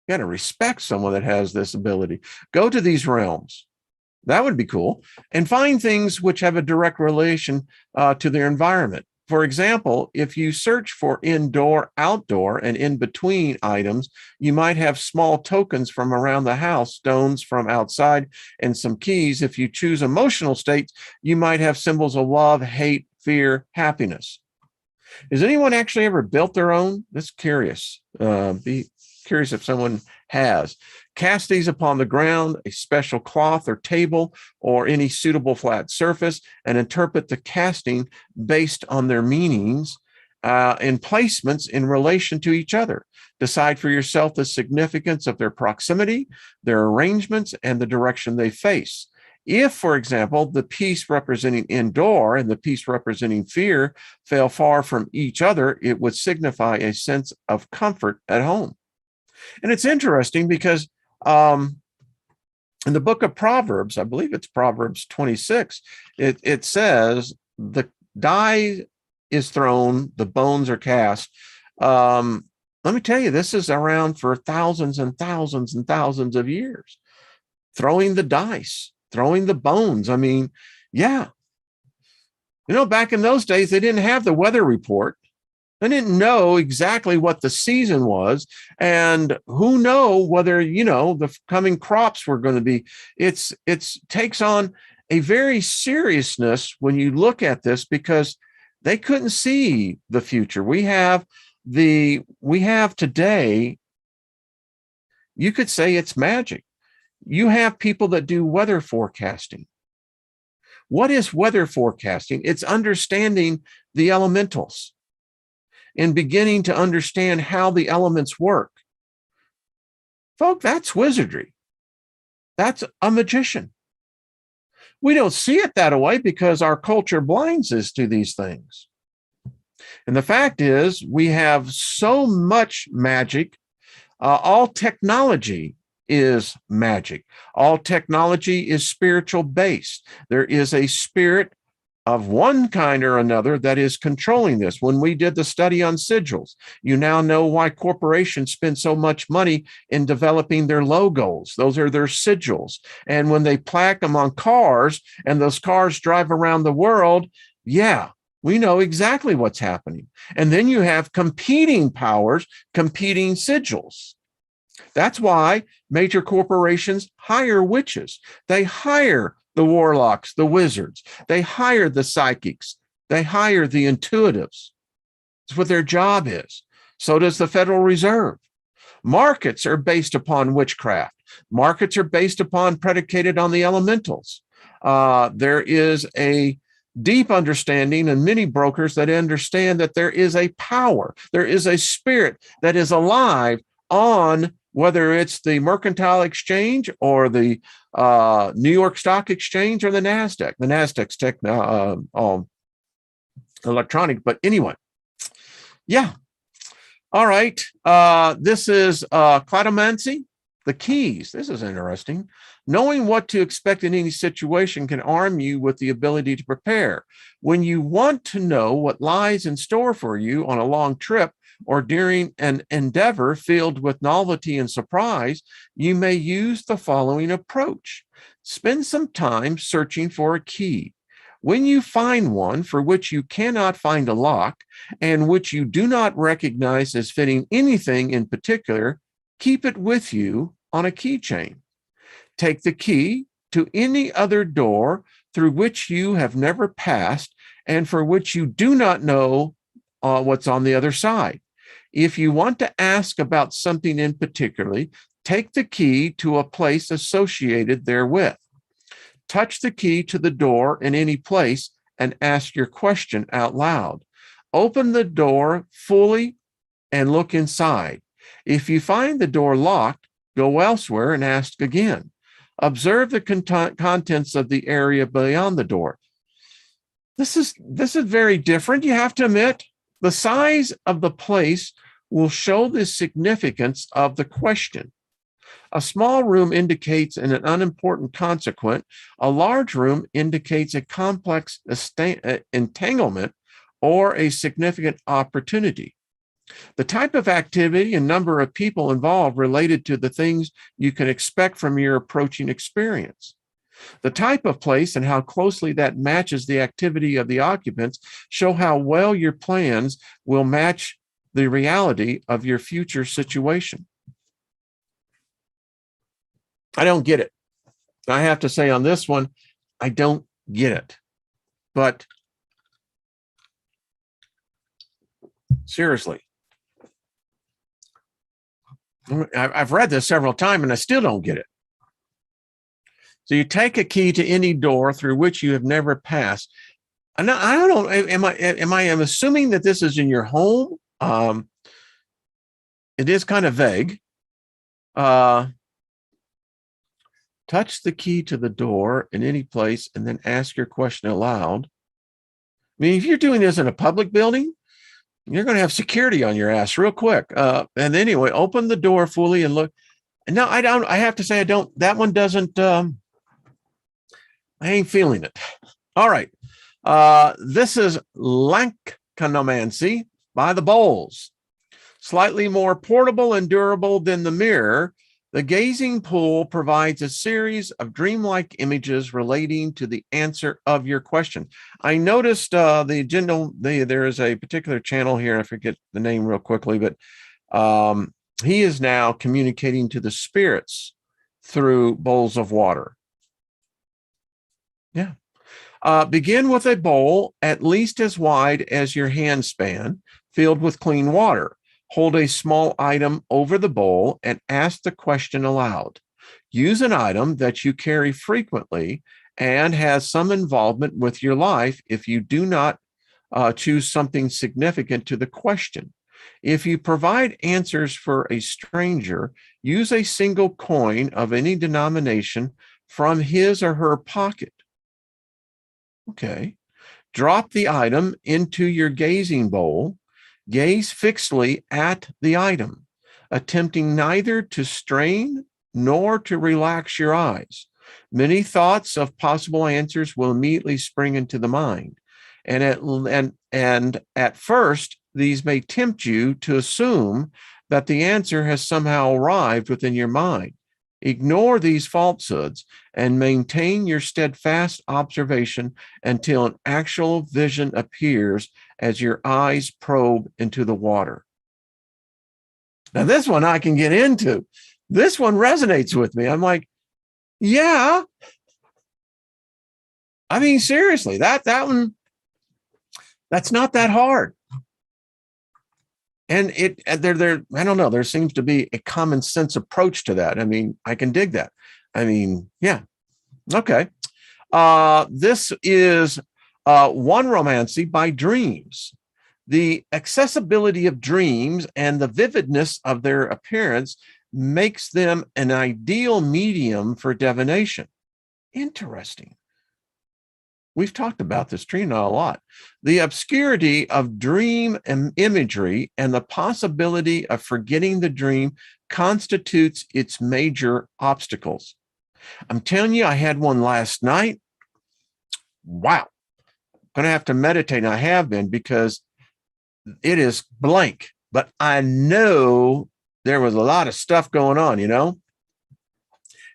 A: got to respect someone that has this ability. Go to these realms. That would be cool. And find things which have a direct relation to their environment. For example, if you search for indoor, outdoor, and in between items, you might have small tokens from around the house, stones from outside, and some keys. If you choose emotional states, you might have symbols of love, hate, fear, happiness. Has anyone actually ever built their own? That's curious. curious if someone has. Cast these upon the ground, a special cloth or table, or any suitable flat surface, and interpret the casting based on their meanings and placements in relation to each other. Decide for yourself the significance of their proximity, their arrangements, and the direction they face. If, for example, the piece representing indoor and the piece representing fear fell far from each other, it would signify a sense of comfort at home. And it's interesting because in the book of Proverbs, I believe it's Proverbs 26, it says, the die is thrown, the bones are cast. Let me tell you, this is around for thousands and thousands and thousands of years. Throwing the dice, throwing the bones. I mean, yeah. You know, back in those days, they didn't have the weather report. They didn't know exactly what the season was. And who know whether, you know, the coming crops were going to be. It's takes on a very seriousness when you look at this, because they couldn't see the future. We have today, you could say it's magic. You have people that do weather forecasting. What is weather forecasting? It's understanding the elementals and beginning to understand how the elements work. Folks, that's wizardry. That's a magician. We don't see it that way because our culture blinds us to these things. And the fact is, we have so much magic. All technology is magic. All technology is spiritual based. There is a spirit of one kind or another that is controlling this. When we did the study on sigils, you now know why corporations spend so much money in developing their logos. Those are their sigils. And when they plaque them on cars and those cars drive around the world, yeah, we know exactly what's happening. And then you have competing powers, competing sigils. That's why major corporations hire witches. They hire the warlocks, the wizards. They hire the psychics. They hire the intuitives. It's what their job is. So does the Federal Reserve. Markets are based upon witchcraft. Markets are based upon, predicated on the elementals. There is a deep understanding, and many brokers that understand that there is a power, there is a spirit that is alive on, whether it's the Mercantile Exchange or the New York Stock Exchange or the NASDAQ. The NASDAQ's electronic, but anyway. Yeah. All right. This is cladomancy, the keys. This is interesting. Knowing what to expect in any situation can arm you with the ability to prepare. When you want to know what lies in store for you on a long trip or during an endeavor filled with novelty and surprise, you may use the following approach. Spend some time searching for a key. When you find one for which you cannot find a lock and which you do not recognize as fitting anything in particular, keep it with you on a keychain. Take the key to any other door through which you have never passed and for which you do not know what's on the other side. If you want to ask about something in particular, take the key to a place associated therewith. Touch the key to the door in any place and ask your question out loud. Open the door fully and look inside. If you find the door locked, go elsewhere and ask again. Observe the contents of the area beyond the door. This is very different. You have to admit, the size of the place will show the significance of the question. A small room indicates an unimportant consequence. A large room indicates a complex entanglement or a significant opportunity. The type of activity and number of people involved related to the things you can expect from your approaching experience. The type of place and how closely that matches the activity of the occupants show how well your plans will match the reality of your future situation. I don't get it. I have to say on this one, I don't get it. But seriously, I've read this several times and I still don't get it. So you take a key to any door through which you have never passed. I don't know. Am I assuming that this is in your home? It is kind of vague. Touch the key to the door in any place and then ask your question aloud. I mean, if you're doing this in a public building, you're going to have security on your ass real quick. And anyway, open the door fully and look. And no, I have to say, that one doesn't, I ain't feeling it. All right. This is Lankanomancy by the Bowls. Slightly more portable and durable than the mirror, the gazing pool provides a series of dreamlike images relating to the answer of your question. I noticed there is a particular channel here, I forget the name real quickly, but he is now communicating to the spirits through bowls of water. Yeah. Begin with a bowl at least as wide as your hand span, filled with clean water. Hold a small item over the bowl and ask the question aloud. Use an item that you carry frequently and has some involvement with your life if you do not choose something significant to the question. If you provide answers for a stranger, use a single coin of any denomination from his or her pocket. Okay. Drop the item into your gazing bowl. Gaze fixedly at the item, attempting neither to strain nor to relax your eyes. Many thoughts of possible answers will immediately spring into the mind. And at first, these may tempt you to assume that the answer has somehow arrived within your mind. Ignore these falsehoods and maintain your steadfast observation until an actual vision appears as your eyes probe into the water. Now, this one I can get into. This one resonates with me. I'm like, yeah. I mean, seriously, that one, that's not that hard. And I don't know, there seems to be a common sense approach to that. I mean, I can dig that. I mean, yeah. Okay. This is One Romancy by Dreams. The accessibility of dreams and the vividness of their appearance makes them an ideal medium for divination. Interesting. We've talked about this, Trina, a lot. The obscurity of dream imagery and the possibility of forgetting the dream constitutes its major obstacles. I'm telling you, I had one last night. Wow. I'm going to have to meditate. And I have been, because it is blank, but I know there was a lot of stuff going on, you know?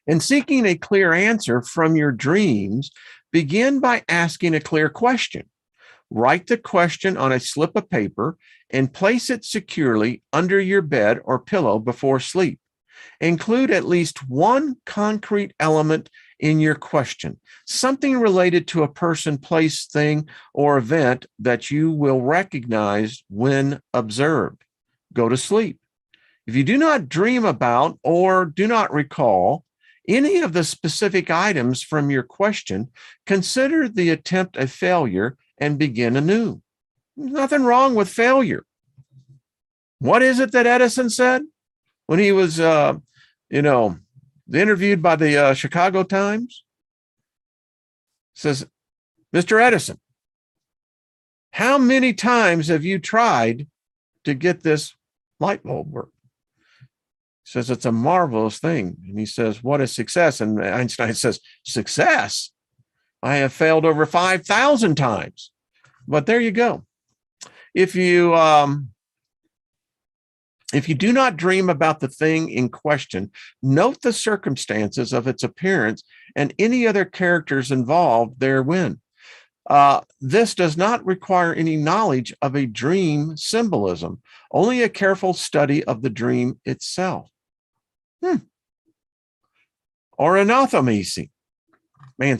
A: In seeking a clear answer from your dreams, begin by asking a clear question. Write the question on a slip of paper and place it securely under your bed or pillow before sleep. Include at least one concrete element in your question, something related to a person, place, thing, or event that you will recognize when observed. Go to sleep. If you do not dream about or do not recall any of the specific items from your question, consider the attempt a failure and begin anew. Nothing wrong with failure. What is it that Edison said when he was, interviewed by the Chicago Times? Says, Mr. Edison, how many times have you tried to get this light bulb work? Says it's a marvelous thing. And he says, what is success? And Einstein says, success? I have failed over 5,000 times. But there you go. If you do not dream about the thing in question, note the circumstances of its appearance and any other characters involved therein. This does not require any knowledge of a dream symbolism, only a careful study of the dream itself. Or anathomancy. When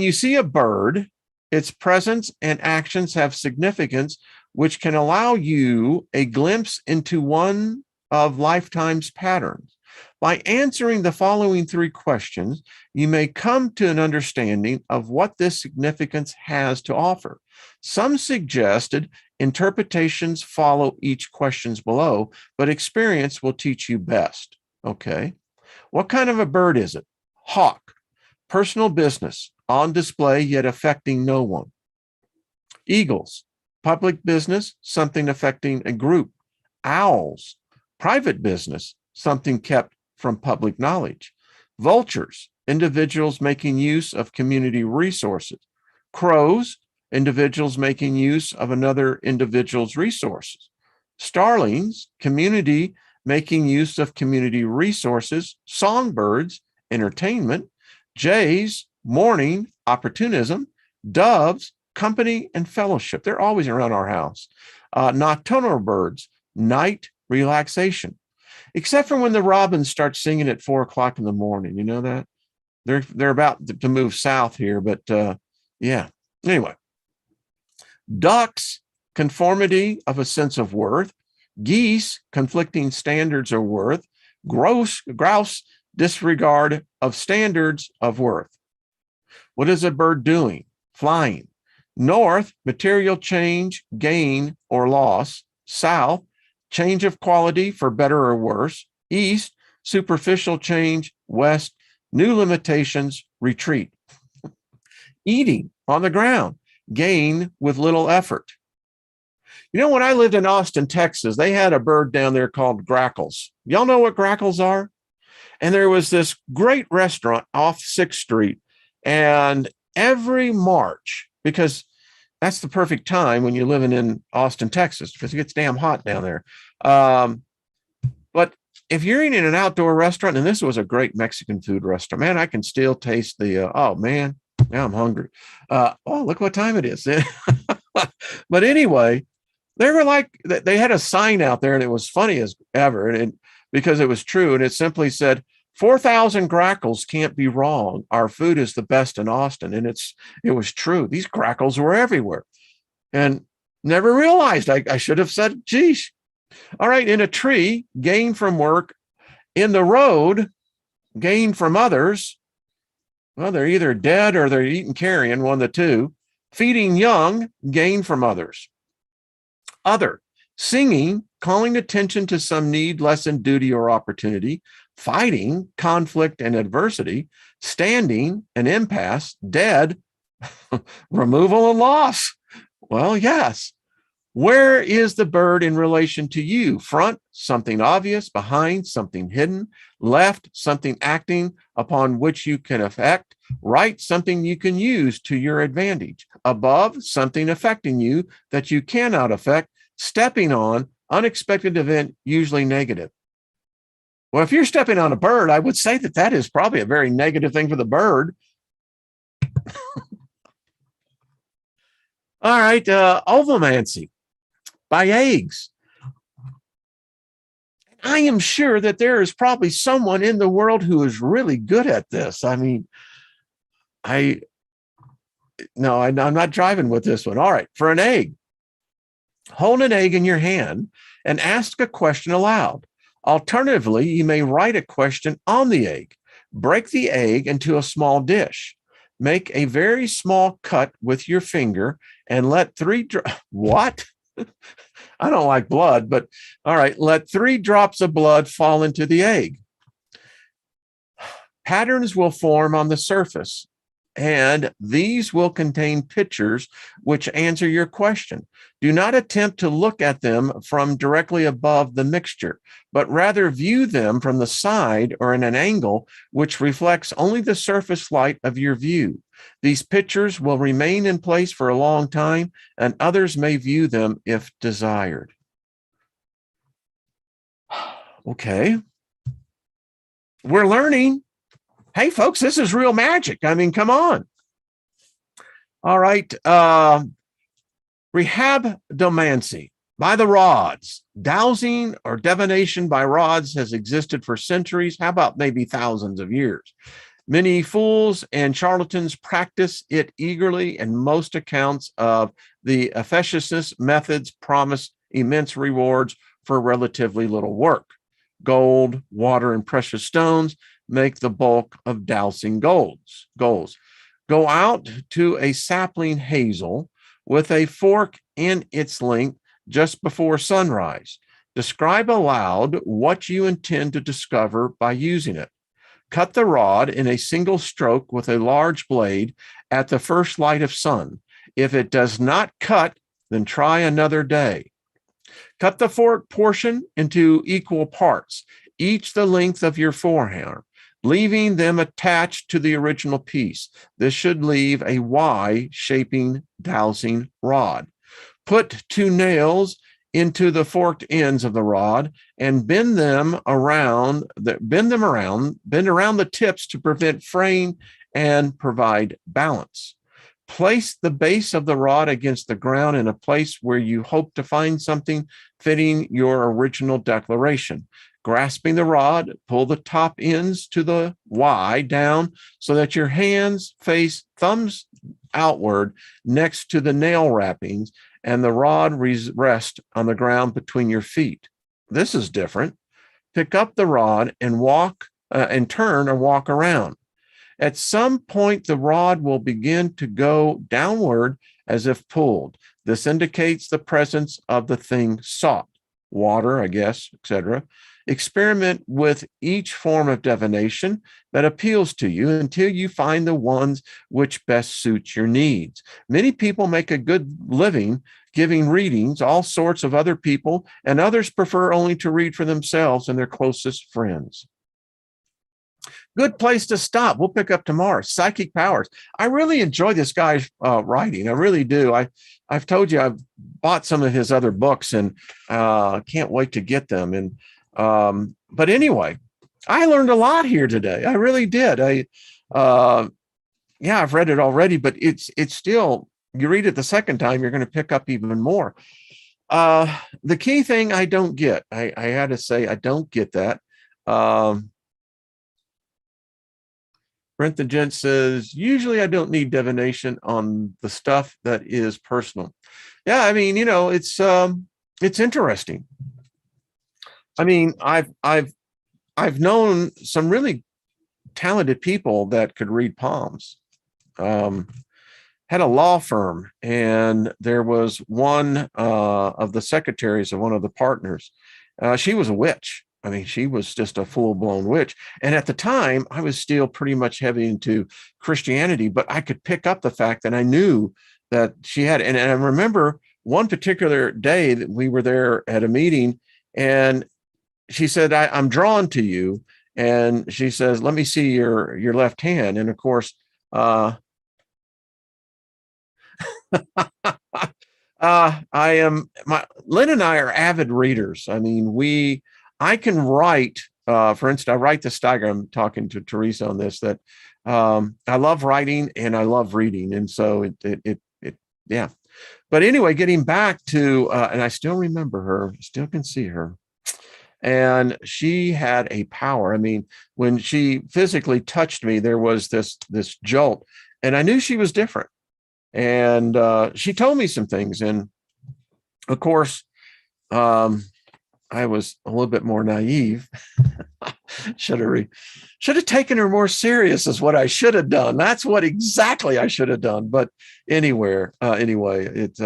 A: you see a bird, its presence and actions have significance which can allow you a glimpse into one of lifetime's patterns. By answering the following 3 questions, you may come to an understanding of what this significance has to offer. Some suggested interpretations follow each questions below, but experience will teach you best. Okay. What kind of a bird is it? Hawk. Personal business, on display yet affecting no one. Eagles. Public business, something affecting a group. Owls. Private business, something kept from public knowledge. Vultures, individuals making use of community resources. Crows, individuals making use of another individual's resources. Starlings, community making use of community resources. Songbirds, entertainment. Jays, mourning, opportunism. Doves, company and fellowship. They're always around our house. Nocturnal birds, night, relaxation. Except for when the robins start singing at 4 o'clock in the morning. You know that? They're about to move south here, but yeah. Anyway, ducks, conformity of a sense of worth. Geese, conflicting standards of worth. Grouse, disregard of standards of worth. What is a bird doing? Flying. North, material change, gain or loss. South, change of quality for better or worse. East, superficial change. West, new limitations, retreat. Eating, on the ground, gain with little effort. You know, when I lived in Austin, Texas, they had a bird down there called grackles. Y'all know what grackles are? And there was this great restaurant off 6th Street. And every March, because that's the perfect time when you're living in Austin, Texas, because it gets damn hot down there. But if you're eating in an outdoor restaurant, and this was a great Mexican food restaurant, man, I can still taste the, oh man, now I'm hungry. Oh, look what time it is. But anyway, they were like, they had a sign out there and it was funny as ever. And because it was true. And it simply said, 4,000 grackles can't be wrong. Our food is the best in Austin. And it was true. These grackles were everywhere and never realized. I should have said, geez. All right. In a tree, gain from work. In the road, gain from others. Well, they're either dead or they're eating carrion, one of the two. Feeding young, gain from others. Other, singing, calling attention to some need, lesson, duty, or opportunity. Fighting, conflict, and adversity. Standing, an impasse. Dead, removal and loss. Well, yes. Where is the bird in relation to you? Front, something obvious. Behind, something hidden. Left, something acting upon which you can affect. Right, something you can use to your advantage. Above, something affecting you that you cannot affect. Stepping on, unexpected event, usually negative. Well, if you're stepping on a bird, I would say that is probably a very negative thing for the bird. All right, ovomancy, by eggs. I am sure that there is probably someone in the world who is really good at this. I mean, I'm not driving with this one. All right, for an egg, hold an egg in your hand and ask a question aloud. Alternatively, you may write a question on the egg. Break the egg into a small dish. Make a very small cut with your finger and let 3 what? I don't like blood, but all right, let 3 drops of blood fall into the egg. Patterns will form on the surface, and these will contain pictures which answer your question. Do not attempt to look at them from directly above the mixture, but rather view them from the side or in an angle which reflects only the surface light of your view. These pictures will remain in place for a long time, and others may view them if desired. Okay. We're learning. Hey, folks, this is real magic. I mean, come on. All right. Rhabdomancy, by the rods. Dowsing or divination by rods has existed for centuries. How about maybe thousands of years? Many fools and charlatans practice it eagerly, and most accounts of the efficacious methods promise immense rewards for relatively little work. gold, water, and precious stones make the bulk of dowsing goals. Go out to a sapling hazel with a fork in its length just before sunrise. Describe aloud what you intend to discover by using it. Cut the rod in a single stroke with a large blade at the first light of sun. If it does not cut, then try another day. Cut the fork portion into equal parts, each the length of your forearm, leaving them attached to the original piece. This should leave a Y-shaping dowsing rod. Put 2 nails into the forked ends of the rod and bend around the tips to prevent fraying and provide balance. Place the base of the rod against the ground in a place where you hope to find something fitting your original declaration. Grasping the rod, pull the top ends to the Y down so that your hands face thumbs outward next to the nail wrappings and the rod rests on the ground between your feet. This is different. Pick up the rod and turn or walk around. At some point, the rod will begin to go downward as if pulled. This indicates the presence of the thing sought, water, I guess, etc. Experiment with each form of divination that appeals to you until you find the ones which best suit your needs. Many people make a good living giving readings, all sorts of other people, and others prefer only to read for themselves and their closest friends. Good place to stop. We'll pick up tomorrow. Psychic powers. I really enjoy this guy's writing. I really do. I've told you I've bought some of his other books and can't wait to get them. And but anyway, I learned a lot here today. I really did. I've read it already, but it's still, you read it the second time, you're going to pick up even more. The key thing I don't get, I had to say, I don't get that. Brent the Gent says, usually I don't need divination on the stuff that is personal. Yeah, I mean, it's interesting. I mean, I've known some really talented people that could read palms. Had a law firm, and there was one of the secretaries of one of the partners. She was a witch. I mean, she was just a full-blown witch. And at the time, I was still pretty much heavy into Christianity, but I could pick up the fact that I knew that she had. And I remember one particular day that we were there at a meeting, and she said, I'm drawn to you. And she says, let me see your left hand. And of course, Lynn and I are avid readers. I mean, I can write, for instance, I write the Steiger. I'm talking to Teresa on this, that I love writing and I love reading. And so yeah. But anyway, getting back to, and I still remember her, still can see her. And she had a power. I mean, when she physically touched me, there was this jolt, and I knew she was different. And she told me some things. And of course, I was a little bit more naive. Should have taken her more serious is what I should have done. That's what exactly I should have done. But anyway, it's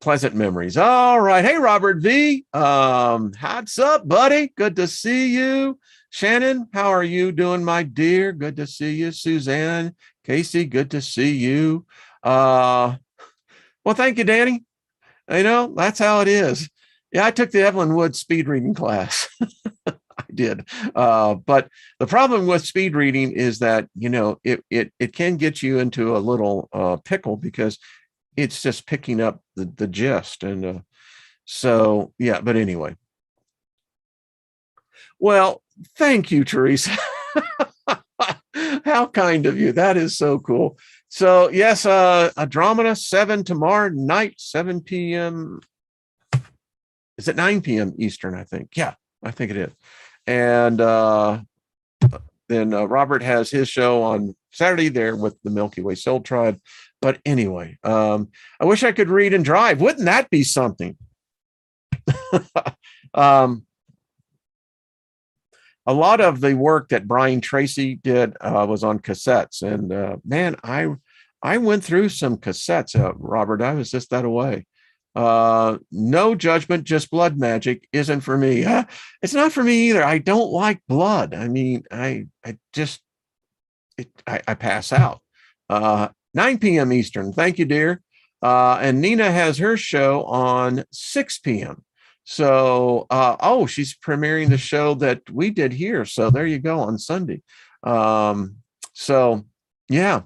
A: pleasant memories. All right. Hey, Robert V. What's up, buddy? Good to see you. Shannon, how are you doing, my dear? Good to see you. Suzanne, Casey, good to see you. Well, thank you, Danny. That's how it is. Yeah, I took the Evelyn Wood speed reading class. I did. But the problem with speed reading is that, it can get you into a little pickle because it's just picking up the gist. And so, yeah, but anyway. Well, thank you, Teresa. How kind of you. That is so cool. So, yes, Andromeda 7 tomorrow night, 7 p.m. Is it 9 p.m. Eastern, I think? Yeah, I think it is. And then Robert has his show on Saturday there with the Milky Way Soul Tribe. But anyway, I wish I could read and drive. Wouldn't that be something? a lot of the work that Brian Tracy did was on cassettes, and man, I went through some cassettes. Robert, I was just that away. No judgment, just blood magic isn't for me. It's not for me either. I don't like blood. I mean, I just I pass out. 9 p.m. Eastern. Thank you, dear. And Nina has her show on 6 p.m. So, oh, she's premiering the show that we did here. So there you go on Sunday. So, yeah.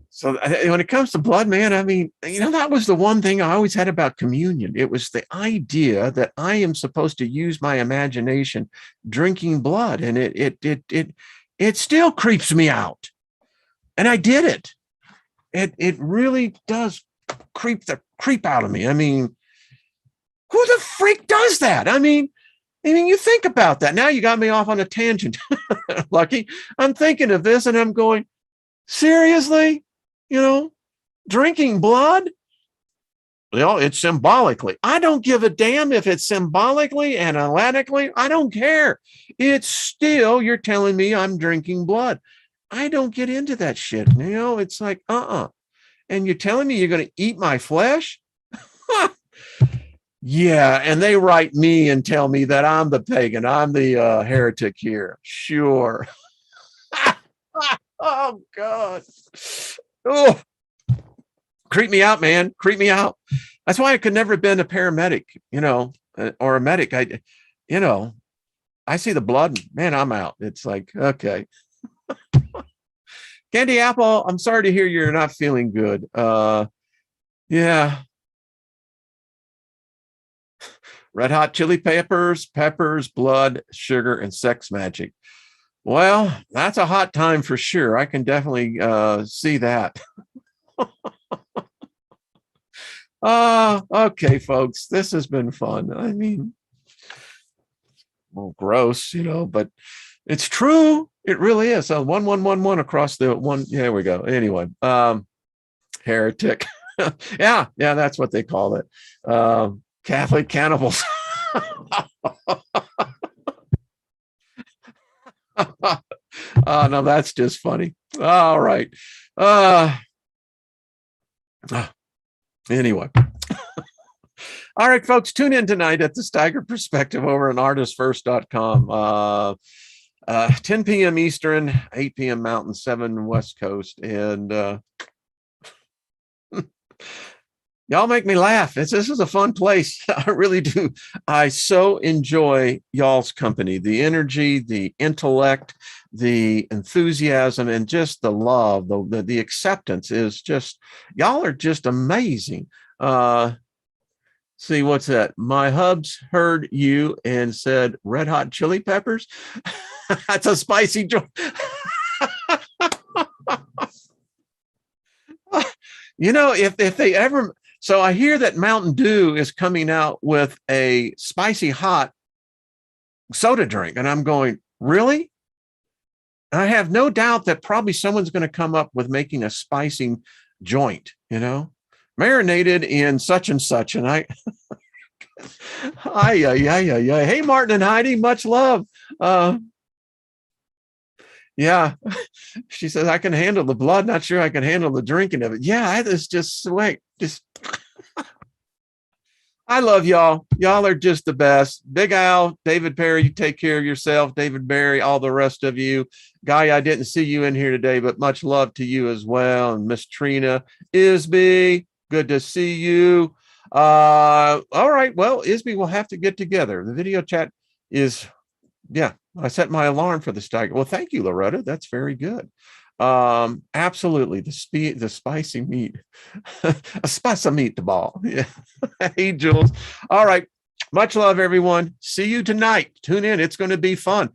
A: So when it comes to blood, man, I mean, that was the one thing I always had about communion. It was the idea that I am supposed to use my imagination drinking blood, and it still creeps me out. And I did it. It really does creep out of me. I mean, who the freak does that? I mean, you think about that. Now you got me off on a tangent. Lucky. I'm thinking of this and I'm going, seriously? Drinking blood? It's symbolically. I don't give a damn if it's symbolically and analytically. I don't care. It's still, you're telling me I'm drinking blood. I don't get into that shit. It's like, And you're telling me you're going to eat my flesh? Yeah. And they write me and tell me that I'm the pagan. I'm the heretic here. Sure. Oh, God. Oh, creep me out, man. Creep me out. That's why I could never have been a paramedic, or a medic. I see the blood, man, I'm out. It's like, okay. Candy Apple, I'm sorry to hear you're not feeling good. Yeah. Red Hot Chili Peppers, blood, sugar, and sex magic. Well, that's a hot time for sure. I can definitely see that. Okay, folks, this has been fun. I mean, well, gross, but it's true. It really is. So 1111 across the one. Yeah, there we go. Anyway, heretic. yeah, that's what they call it. Catholic cannibals. No, that's just funny. All right. Anyway. All right, folks, tune in tonight at the Steiger Perspective over on artistfirst.com. 10 p.m. Eastern, 8 p.m. Mountain, 7 West Coast. And y'all make me laugh. This is a fun place. I really do. I so enjoy y'all's company, the energy, the intellect, the enthusiasm, and just the love, the acceptance is just, y'all are just amazing. See, what's that? My hubs heard you and said Red Hot Chili Peppers. That's a spicy joint. If they ever, so I hear that Mountain Dew is coming out with a spicy hot soda drink, and I'm going, really? I have no doubt that probably someone's going to come up with making a spicy joint, marinated in such and such. And hey, Martin and Heidi, much love. Yeah, she says, I can handle the blood. Not sure I can handle the drinking of it. Yeah, it is just sweet. I love y'all. Y'all are just the best. Big Al, David Perry, you take care of yourself. David Barry, all the rest of you. Guy, I didn't see you in here today, but much love to you as well. And Miss Trina, Isby, good to see you. All right. Well, Isby will have to get together. The video chat is, yeah, I set my alarm for the Steiger. Well, thank you, Loretta. That's very good. Absolutely. The spicy meat, a spicy meatball. Yeah. Hey, Jules. All right. Much love, everyone. See you tonight. Tune in. It's going to be fun.